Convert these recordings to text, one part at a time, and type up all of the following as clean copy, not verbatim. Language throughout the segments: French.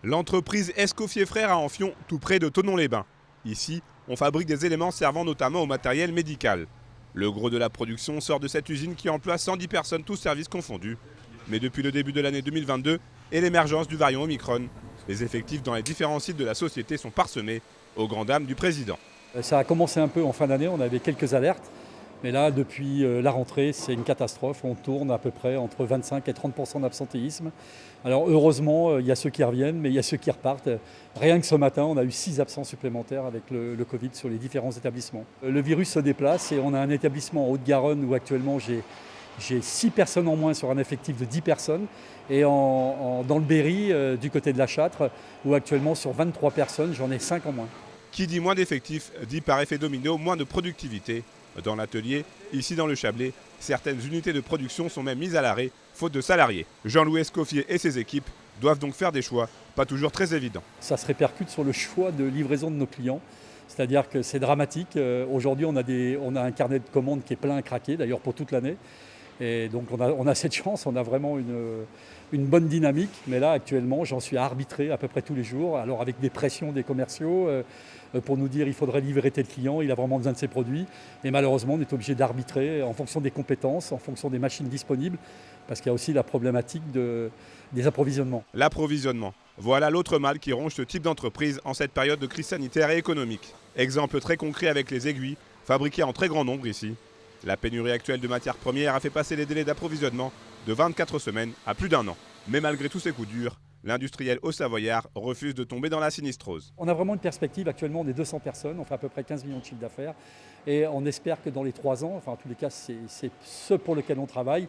L'entreprise Escoffier Frères à Enfion, tout près de Thonon-les-Bains. Ici, on fabrique des éléments servant notamment au matériel médical. Le gros de la production sort de cette usine qui emploie 110 personnes, tous services confondus. Mais depuis le début de l'année 2022 et l'émergence du variant Omicron, les effectifs dans les différents sites de la société sont parsemés, aux grandes dames du président. Ça a commencé un peu en fin d'année, on avait quelques alertes. Mais là, depuis la rentrée, c'est une catastrophe. On tourne à peu près entre 25 et 30% d'absentéisme. Alors heureusement, il y a ceux qui reviennent, mais il y a ceux qui repartent. Rien que ce matin, on a eu 6 absents supplémentaires avec le Covid sur les différents établissements. Le virus se déplace et on a un établissement en Haute-Garonne où actuellement j'ai 6 personnes en moins sur un effectif de 10 personnes. Et dans le Berry, du côté de la Châtre, où actuellement sur 23 personnes, j'en ai 5 en moins. Qui dit moins d'effectifs, dit par effet domino moins de productivité. Dans l'atelier, ici dans le Chablais, certaines unités de production sont même mises à l'arrêt, faute de salariés. Jean-Louis Escoffier et ses équipes doivent donc faire des choix, pas toujours très évidents. Ça se répercute sur le choix de livraison de nos clients. C'est-à-dire que c'est dramatique. Aujourd'hui, on a un carnet de commandes qui est plein à craquer, d'ailleurs pour toute l'année. Et donc on a cette chance, on a vraiment une bonne dynamique. Mais là, actuellement, j'en suis à arbitrer à peu près tous les jours. Alors avec des pressions des commerciaux pour nous dire il faudrait livrer tel client, il a vraiment besoin de ses produits. Et malheureusement, on est obligé d'arbitrer en fonction des compétences, en fonction des machines disponibles, parce qu'il y a aussi la problématique des approvisionnements. L'approvisionnement. Voilà l'autre mal qui ronge ce type d'entreprise en cette période de crise sanitaire et économique. Exemple très concret avec les aiguilles, fabriquées en très grand nombre ici. La pénurie actuelle de matières premières a fait passer les délais d'approvisionnement de 24 semaines à plus d'1 an. Mais malgré tous ces coups durs, l'industriel haut-savoyard refuse de tomber dans la sinistrose. On a vraiment une perspective, actuellement on est 200 personnes, on fait à peu près 15 millions de chiffre d'affaires et on espère que dans les 3 ans, enfin en tous les cas c'est ce pour lequel on travaille,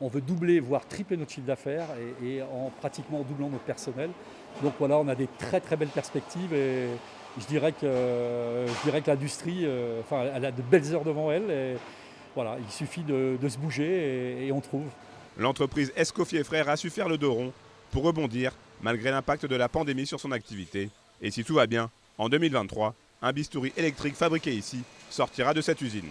on veut doubler voire tripler notre chiffre d'affaires et en pratiquement doublant notre personnel. Donc voilà, on a des très très belles perspectives et je dirais que l'industrie, elle a de belles heures devant elle. Et voilà, il suffit de se bouger et on trouve. L'entreprise Escoffier Frères a su faire le dos rond pour rebondir malgré l'impact de la pandémie sur son activité. Et si tout va bien, en 2023, un bistouri électrique fabriqué ici sortira de cette usine.